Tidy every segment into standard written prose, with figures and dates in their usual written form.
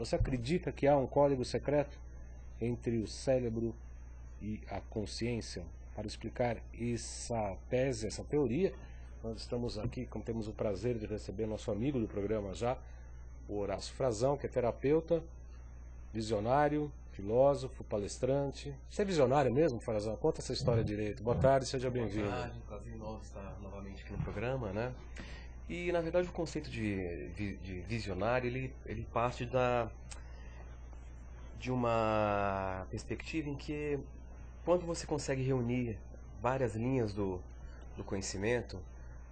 Você acredita que há um código secreto entre o cérebro e a consciência? Para explicar essa tese, essa teoria, nós estamos aqui, como temos o prazer de receber nosso amigo do programa já, o Horácio Frazão, que é terapeuta, visionário, filósofo, palestrante. Você é visionário mesmo, Frazão? Conta essa história direito. Boa tarde, seja bem-vindo. Boa tarde, prazer nosso estar novamente aqui no programa, né? E, na verdade, o conceito de visionário, ele parte de uma perspectiva em que, quando você consegue reunir várias linhas do conhecimento,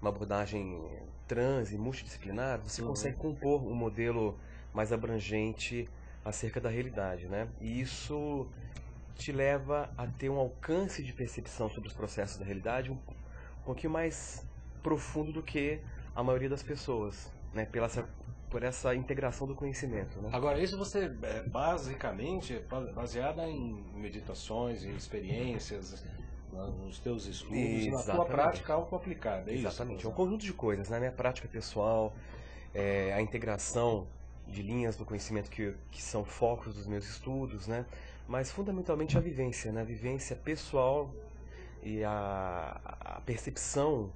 uma abordagem trans e multidisciplinar, você consegue compor um modelo mais abrangente acerca da realidade, né? E isso te leva a ter um alcance de percepção sobre os processos da realidade um pouquinho mais profundo do que a maioria das pessoas, né? Por essa integração do conhecimento, né? Agora, isso você basicamente é baseada em meditações, em experiências, nos teus estudos, na tua prática auto-aplicada, é isso? Exatamente, é um conjunto de coisas, né? Minha prática pessoal, a integração de linhas do conhecimento que são focos dos meus estudos, né? Mas fundamentalmente a vivência, né? A vivência pessoal e a percepção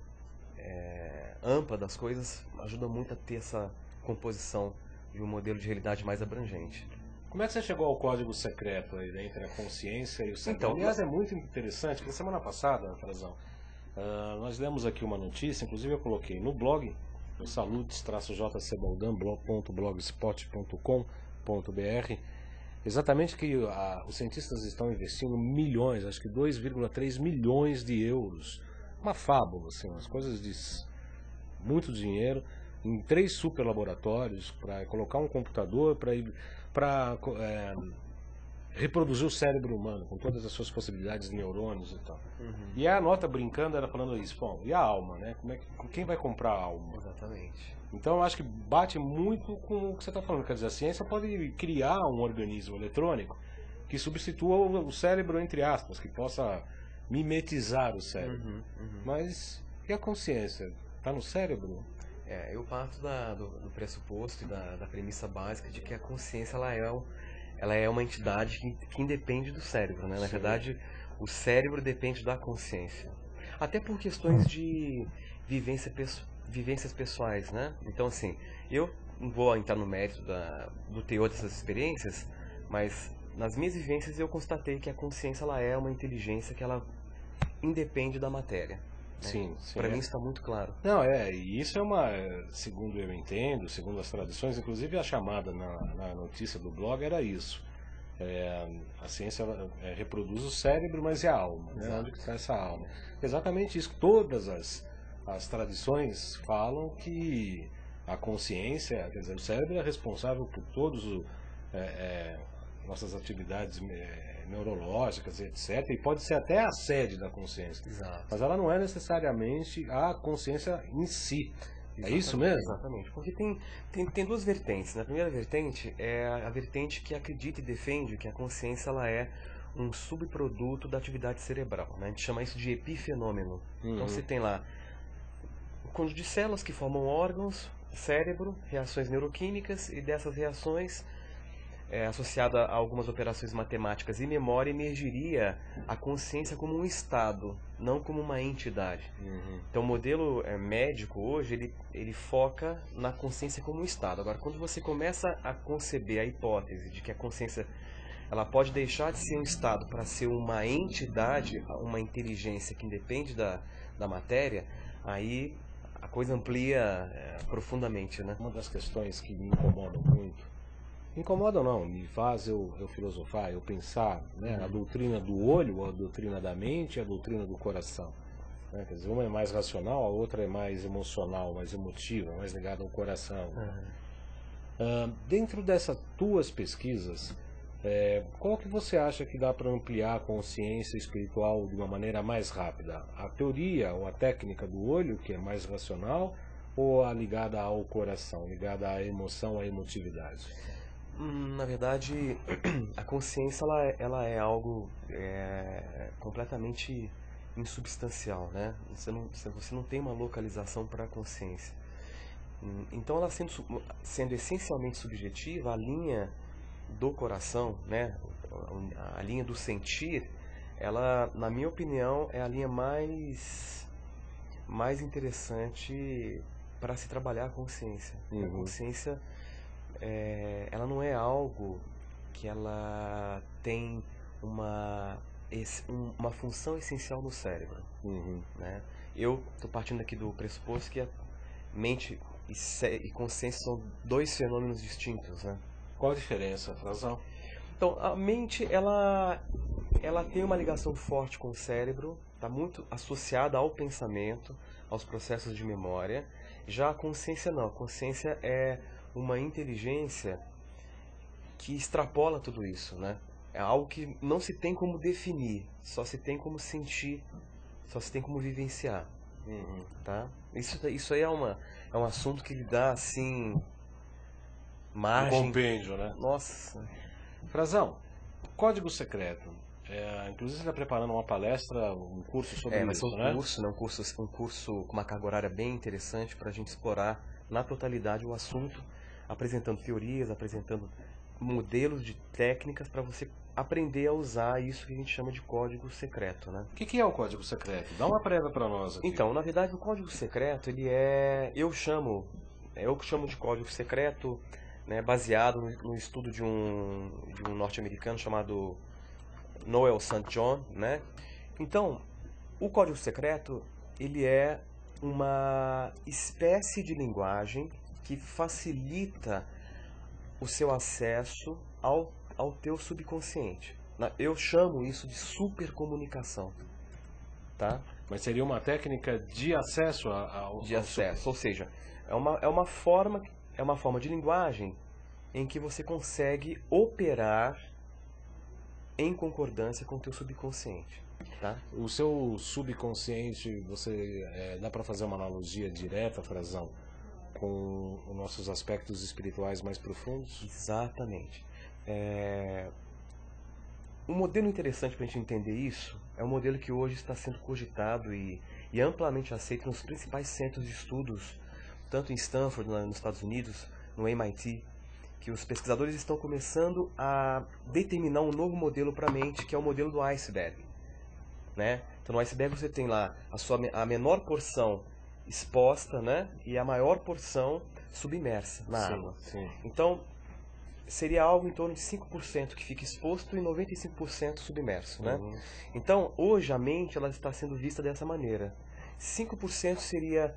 ampla das coisas ajuda muito a ter essa composição de um modelo de realidade mais abrangente. Como é que você chegou ao código secreto aí entre a consciência e o cérebro? Então, Aliás, é muito interessante, porque semana passada, Frazão, nós lemos aqui uma notícia, inclusive eu coloquei no blog, no salutes-jcbaldan.blogspot.com.br, exatamente que os cientistas estão investindo milhões, acho que 2,3 milhões de euros, uma fábula, assim, umas coisas de muito dinheiro, em 3 super laboratórios para colocar um computador para reproduzir o cérebro humano com todas as suas possibilidades de neurônios e tal. E a nota brincando era falando isso, bom, e a alma, né? Quem vai comprar a alma? Exatamente. Então eu acho que bate muito com o que você está falando, quer dizer, a ciência pode criar um organismo eletrônico que substitua o cérebro, entre aspas, que possa mimetizar o cérebro. Mas e a consciência? Está no cérebro? Eu parto do pressuposto e da premissa básica de que a consciência ela é uma entidade que independe do cérebro, né? Na verdade, o cérebro depende da consciência. Até por questões de vivências pessoais, né? Então, assim, eu não vou entrar no mérito do teor dessas experiências, mas nas minhas vivências eu constatei que a consciência ela é uma inteligência que ela independe da matéria. Sim, sim. Para mim isso está muito claro. Não, e isso é segundo eu entendo, segundo as tradições, inclusive a chamada na notícia do blog era isso. A ciência reproduz o cérebro, mas e a alma? Né? Onde que está essa alma? Exatamente isso. Todas as tradições falam que a consciência, quer dizer, o cérebro é responsável por todas nossas atividades neurológicas, etc. E pode ser até a sede da consciência. Exato. Mas ela não é necessariamente a consciência em si. É isso mesmo? Exatamente. Porque tem duas vertentes. Né? A primeira vertente é a vertente que acredita e defende que a consciência ela é um subproduto da atividade cerebral. Né? A gente chama isso de epifenômeno. Então você tem lá um conjunto de células que formam órgãos, cérebro, reações neuroquímicas, e dessas reações associada a algumas operações matemáticas e memória, emergiria a consciência como um estado, não como uma entidade. Então o modelo médico hoje, ele foca na consciência como um estado. Agora, quando você começa a conceber a hipótese de que a consciência ela pode deixar de ser um estado para ser uma entidade, uma inteligência que independe da matéria, aí a coisa amplia profundamente, né? Uma das questões que me incomodam muito, incomoda não, me faz eu filosofar, eu pensar, né, a doutrina do olho, a doutrina da mente e a doutrina do coração. Né? Quer dizer, uma é mais racional, a outra é mais emocional, mais emotiva, mais ligada ao coração. Dentro dessas tuas pesquisas, qual que você acha que dá para ampliar a consciência espiritual de uma maneira mais rápida? A teoria ou a técnica do olho, que é mais racional, ou a ligada ao coração, ligada à emoção, à emotividade? Na verdade, a consciência ela é algo completamente insubstancial, né? Você não tem uma localização para a consciência. Então, ela sendo essencialmente subjetiva, a linha do coração, né, a linha do sentir, ela, na minha opinião, é a linha mais interessante para se trabalhar a consciência. A consciência, ela não é algo que ela tem uma função essencial no cérebro. Né? Eu estou partindo aqui do pressuposto que a mente e consciência são dois fenômenos distintos, né? Qual a diferença, Frazão? Então, a mente, ela tem uma ligação forte com o cérebro, está muito associada ao pensamento, aos processos de memória. Já a consciência não. A consciência é uma inteligência que extrapola tudo isso, né? É algo que não se tem como definir, só se tem como sentir, só se tem como vivenciar. Tá? Isso aí é um assunto que lhe dá, assim, margem. Compêndio, né? Nossa. Frazão, código secreto. Inclusive você está preparando uma palestra, um curso sobre isso, né? Um curso com uma carga horária bem interessante para a gente explorar na totalidade o assunto, apresentando teorias, apresentando modelos de técnicas para você aprender a usar isso que a gente chama de código secreto, né? O que é o código secreto? Dá uma prévia para nós aqui. Então, na verdade, o código secreto, eu chamo de código secreto, né, baseado no estudo de um norte-americano chamado Noel St. John, né? Então, o código secreto, ele é uma espécie de linguagem que facilita o seu acesso ao teu subconsciente. Eu chamo isso de supercomunicação, tá? Mas seria uma técnica de acesso de acesso, ou seja, é uma forma de linguagem em que você consegue operar em concordância com o teu subconsciente, tá? O seu subconsciente, dá para fazer uma analogia direta, Frazão, com os nossos aspectos espirituais mais profundos? Exatamente. Um modelo interessante para a gente entender isso é um modelo que hoje está sendo cogitado e amplamente aceito nos principais centros de estudos, tanto em Stanford, nos Estados Unidos, no MIT, que os pesquisadores estão começando a determinar um novo modelo para a mente, que é o modelo do iceberg, né? Então, no iceberg você tem lá a menor porção exposta, né? E a maior porção submersa na água. Sim. Então, seria algo em torno de 5% que fica exposto e 95% submerso, né? Então, hoje a mente ela está sendo vista dessa maneira. 5% seria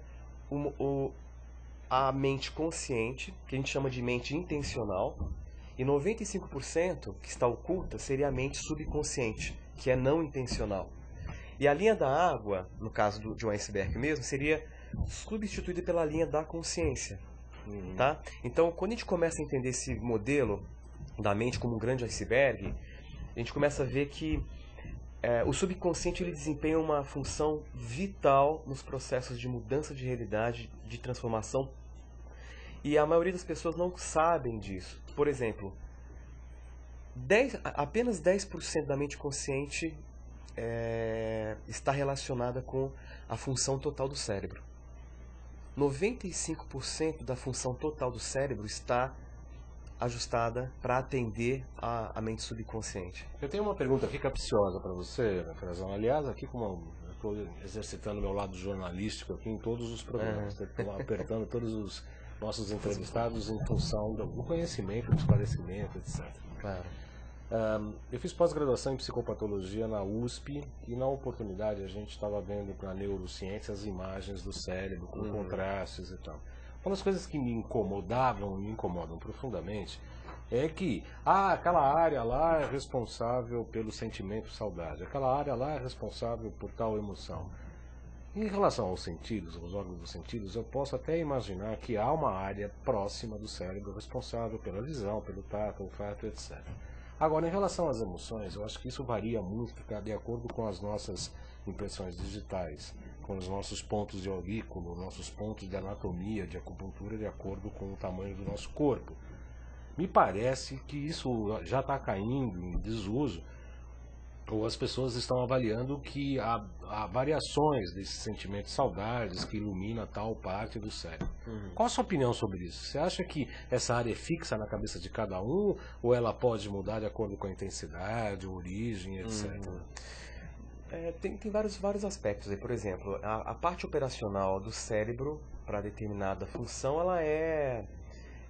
a mente consciente, que a gente chama de mente intencional, e 95% que está oculta seria a mente subconsciente, que é não intencional. E a linha da água, no caso de um iceberg mesmo, seria substituída pela linha da consciência. Tá? Então, quando a gente começa a entender esse modelo da mente como um grande iceberg, a gente começa a ver que o subconsciente ele desempenha uma função vital nos processos de mudança de realidade, de transformação, e a maioria das pessoas não sabem disso. Por exemplo, apenas 10% da mente consciente está relacionada com a função total do cérebro. 95% da função total do cérebro está ajustada para atender a mente subconsciente. Eu tenho uma pergunta aqui capciosa para você, Frazão. Aliás, aqui como eu estou exercitando meu lado jornalístico aqui em todos os programas, estou apertando todos os nossos entrevistados em função do conhecimento, do esclarecimento, etc. Claro. Eu fiz pós-graduação em psicopatologia na USP e na oportunidade a gente estava vendo para neurociência as imagens do cérebro com contrastes e tal. Uma das coisas que me incomodavam e me incomodam profundamente é que aquela área lá é responsável pelo sentimento saudade, aquela área lá é responsável por tal emoção. Em relação aos sentidos, aos órgãos dos sentidos, eu posso até imaginar que há uma área próxima do cérebro responsável pela visão, pelo tato, olfato, etc. Agora, em relação às emoções, eu acho que isso varia muito de acordo com as nossas impressões digitais, com os nossos pontos de aurículo, nossos pontos de anatomia, de acupuntura, de acordo com o tamanho do nosso corpo. Me parece que isso já está caindo em desuso Ou as pessoas estão avaliando que há variações desses sentimentos de saudades que ilumina tal parte do cérebro. Qual a sua opinião sobre isso? Você acha que essa área é fixa na cabeça de cada um ou ela pode mudar de acordo com a intensidade, origem, etc? Tem vários aspectos aí. Por exemplo, a parte operacional do cérebro para determinada função,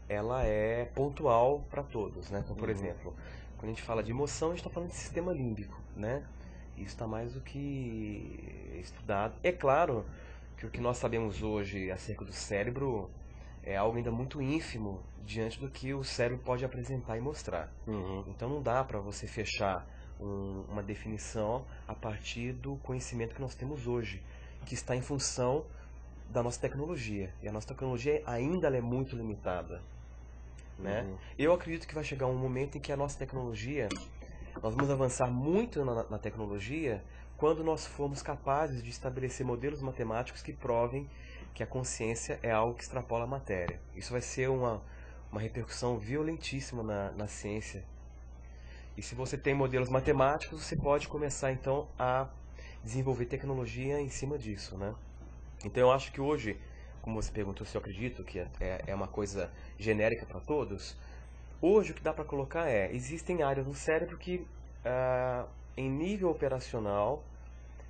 ela é pontual para todos, né? Então, por exemplo, quando a gente fala de emoção, a gente está falando de sistema límbico, né? Isso está mais do que estudado. É claro que o que nós sabemos hoje acerca do cérebro é algo ainda muito ínfimo diante do que o cérebro pode apresentar e mostrar. Então não dá para você fechar uma definição a partir do conhecimento que nós temos hoje, que está em função da nossa tecnologia. E a nossa tecnologia ainda é muito limitada, né? Eu acredito que vai chegar um momento em que a nossa tecnologia, nós vamos avançar muito na tecnologia quando nós formos capazes de estabelecer modelos matemáticos que provem que a consciência é algo que extrapola a matéria. Isso vai ser uma repercussão violentíssima na ciência. E se você tem modelos matemáticos, você pode começar então a desenvolver tecnologia em cima disso, né? Então eu acho que hoje, como você perguntou se eu acredito que é uma coisa genérica para todos, hoje o que dá para colocar existem áreas no cérebro que em nível operacional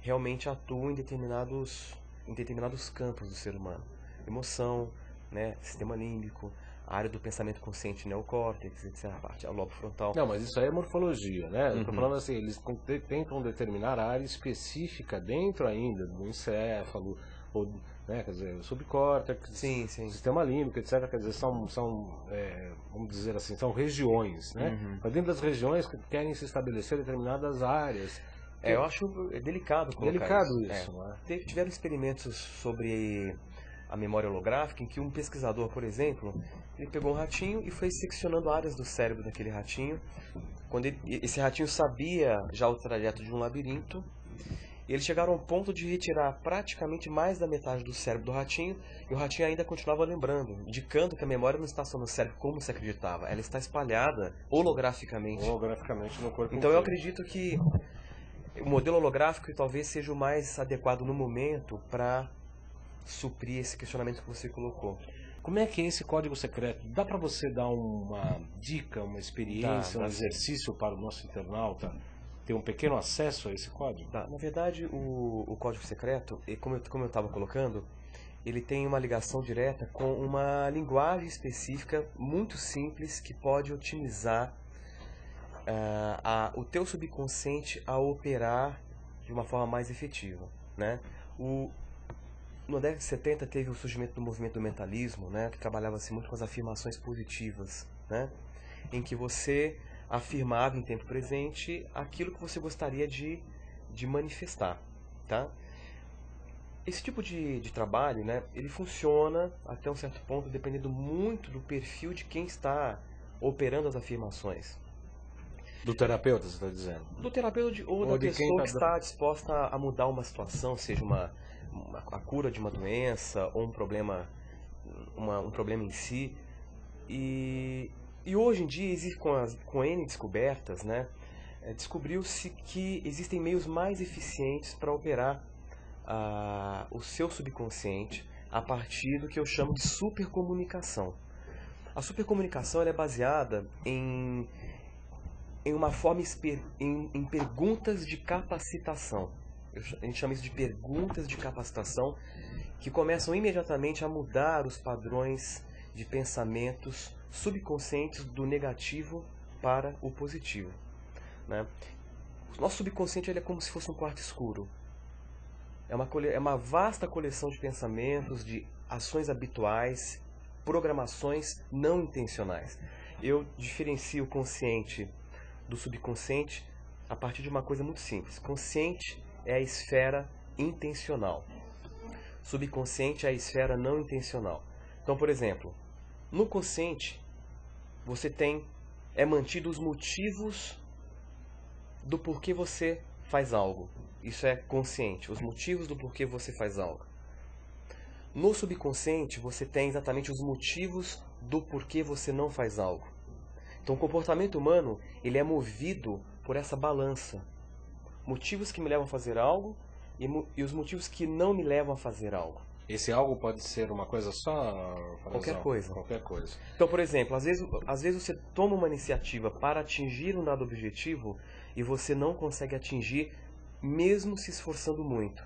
realmente atuam em determinados campos do ser humano. Emoção, né, sistema límbico, a área do pensamento consciente neocórtex, etc., a parte, o lobo frontal. Não, mas isso aí é morfologia, né? Eu tô falando assim, eles tentam determinar a área específica dentro ainda do encéfalo, ou, né, quer dizer, subcórtex, Sim. sistema límbico, etc., quer dizer, vamos dizer assim, são regiões, né? Mas dentro das regiões que querem se estabelecer determinadas áreas. Eu acho delicado colocar isso, né? Tiveram experimentos sobre a memória holográfica em que um pesquisador, por exemplo, ele pegou um ratinho e foi seccionando áreas do cérebro daquele ratinho. Quando esse ratinho sabia já o trajeto de um labirinto, e eles chegaram ao ponto de retirar praticamente mais da metade do cérebro do ratinho, e o ratinho ainda continuava lembrando, indicando que a memória não está só no cérebro como se acreditava, ela está espalhada holograficamente. No corpo então eu acredito que o modelo holográfico talvez seja o mais adequado no momento para suprir esse questionamento que você colocou. Como é que é esse código secreto? Dá para você dar uma dica, uma experiência, um exercício para o nosso internauta ter um pequeno acesso a esse código? Na verdade, o código secreto, como eu estava colocando, ele tem uma ligação direta com uma linguagem específica muito simples que pode otimizar o teu subconsciente a operar de uma forma mais efetiva, né? No década de 70 teve o surgimento do movimento do mentalismo, né, que trabalhava-se muito com as afirmações positivas, né, em que você afirmava em tempo presente aquilo que você gostaria de manifestar, tá? Esse tipo de trabalho, né, ele funciona até um certo ponto, dependendo muito do perfil de quem está operando as afirmações. Do terapeuta, você está dizendo? Do terapeuta ou da pessoa que está disposta a mudar uma situação, seja a cura de uma doença ou um problema em si. E hoje em dia, com N descobertas, né, descobriu-se que existem meios mais eficientes para operar o seu subconsciente a partir do que eu chamo de supercomunicação. A supercomunicação ela é baseada em uma forma em perguntas de capacitação. A gente chama isso de perguntas de capacitação que começam imediatamente a mudar os padrões de pensamentos subconscientes do negativo para o positivo, né? O nosso subconsciente ele é como se fosse um quarto escuro. É uma vasta coleção de pensamentos, de ações habituais, programações não intencionais. Eu diferencio o consciente do subconsciente a partir de uma coisa muito simples. Consciente é a esfera intencional. Subconsciente é a esfera não intencional. Então, por exemplo, no consciente, é mantido os motivos do porquê você faz algo. Isso é consciente, os motivos do porquê você faz algo. No subconsciente, você tem exatamente os motivos do porquê você não faz algo. Então, o comportamento humano, ele é movido por essa balança. motivos que me levam a fazer algo e os motivos que não me levam a fazer algo. Esse algo pode ser uma coisa só? Qualquer coisa. Qualquer coisa. Então, por exemplo, às vezes você toma uma iniciativa para atingir um dado objetivo e você não consegue atingir mesmo se esforçando muito.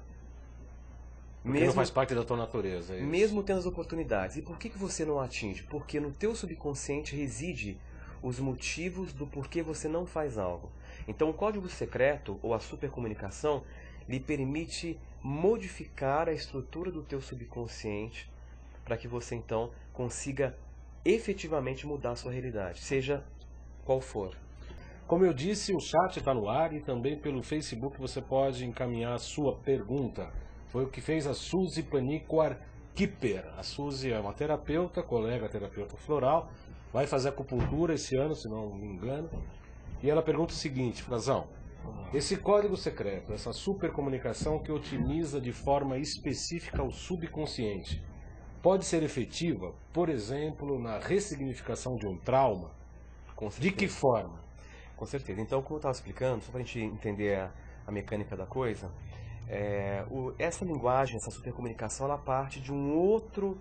Porque não faz parte da tua natureza. É isso. Mesmo tendo as oportunidades. E por que você não atinge? Porque no teu subconsciente reside os motivos do porquê você não faz algo. Então o código secreto ou a supercomunicação lhe permite modificar a estrutura do teu subconsciente para que você então consiga efetivamente mudar a sua realidade, seja qual for. Como eu disse, o chat está no ar e também pelo Facebook você pode encaminhar a sua pergunta. Foi o que fez a Suzy Paniquar Kipper. A Suzy é uma terapeuta, colega terapeuta floral, vai fazer acupuntura esse ano, se não me engano. E ela pergunta o seguinte, Frazão, esse código secreto, essa supercomunicação que otimiza de forma específica o subconsciente, pode ser efetiva, por exemplo, na ressignificação de um trauma? De que forma? Com certeza. Então, como eu estava explicando, só para a gente entender a mecânica da coisa, essa linguagem, essa supercomunicação, ela parte de um outro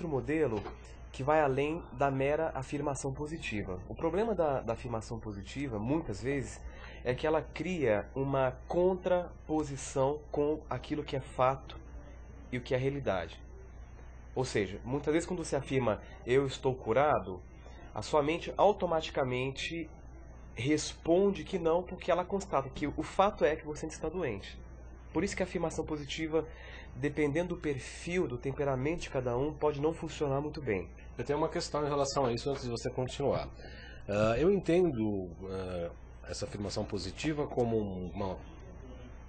modelo que vai além da mera afirmação positiva. O problema da afirmação positiva, muitas vezes, é que ela cria uma contraposição com aquilo que é fato e o que é realidade. Ou seja, muitas vezes quando você afirma eu estou curado, a sua mente automaticamente responde que não, porque ela constata que o fato é que você está doente. Por isso que a afirmação positiva, dependendo do perfil, do temperamento de cada um, pode não funcionar muito bem. Eu tenho uma questão em relação a isso antes de você continuar. Eu entendo essa afirmação positiva como uma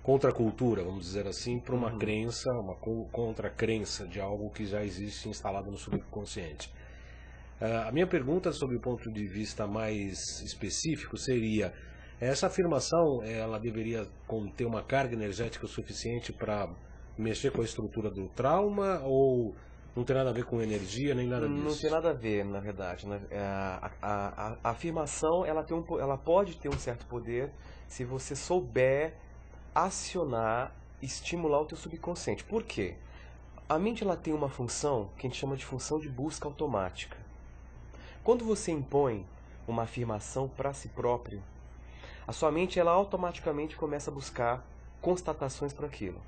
contracultura, vamos dizer assim, para uma crença, uma contra-crença de algo que já existe instalado no subconsciente. A minha pergunta sobre o ponto de vista mais específico seria, essa afirmação ela deveria conter uma carga energética o suficiente para mexer com a estrutura do trauma ou não tem nada a ver com energia nem nada disso? Não tem nada a ver, na verdade. A afirmação ela pode ter um certo poder se você souber acionar, estimular o teu subconsciente. Por quê? A mente ela tem uma função que a gente chama de função de busca automática. Quando você impõe uma afirmação para si próprio, a sua mente ela automaticamente começa a buscar constatações para aquilo.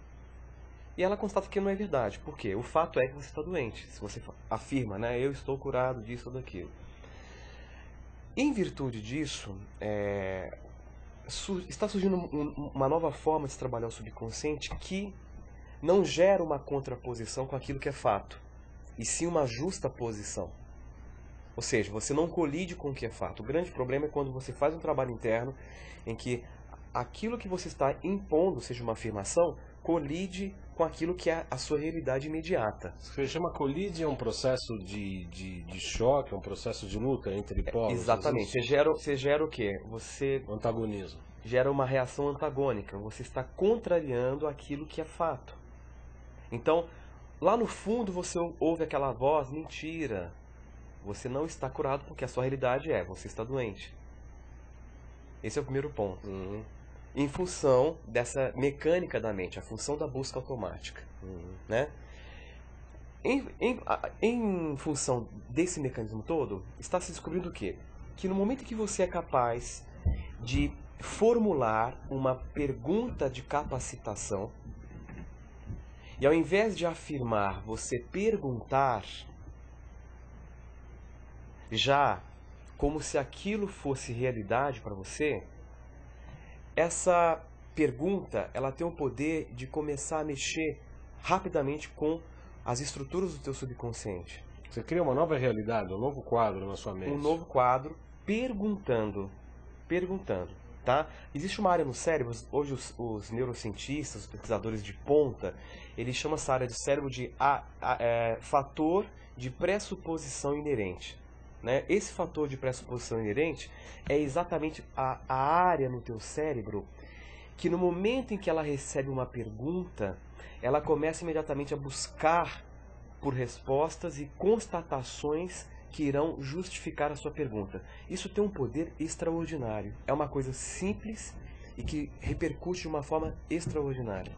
E ela constata que não é verdade. Por quê? O fato é que você está doente. Se você afirma, né, eu estou curado disso ou daquilo. Em virtude disso, está surgindo uma nova forma de se trabalhar o subconsciente que não gera uma contraposição com aquilo que é fato, e sim uma justa posição. Ou seja, você não colide com o que é fato. O grande problema é quando você faz um trabalho interno em que aquilo que você está impondo, seja uma afirmação, colide com aquilo que é a sua realidade imediata. Você chama colide é um processo de choque, um processo de luta entre polos? Exatamente. Você gera o quê? Antagonismo. Gera uma reação antagônica. Você está contrariando aquilo que é fato. Então, lá no fundo você ouve aquela voz, mentira. Você não está curado porque a sua realidade você está doente. Esse é o primeiro ponto. Em função dessa mecânica da mente, a função da busca automática. Né? Em função desse mecanismo todo, está se descobrindo o quê? Que no momento que você é capaz de formular uma pergunta de capacitação, e ao invés de afirmar, você perguntar, já como se aquilo fosse realidade para você, essa pergunta ela tem o poder de começar a mexer rapidamente com as estruturas do teu subconsciente. Você cria uma nova realidade, um novo quadro na sua mente. Um novo quadro, perguntando, tá? Existe uma área no cérebro, hoje os neurocientistas, os pesquisadores de ponta, eles chamam essa área de cérebro de fator de pressuposição inerente. Né? Esse fator de pressuposição inerente é exatamente a área no teu cérebro que no momento em que ela recebe uma pergunta, ela começa imediatamente a buscar por respostas e constatações que irão justificar a sua pergunta. Isso tem um poder extraordinário. É uma coisa simples e que repercute de uma forma extraordinária.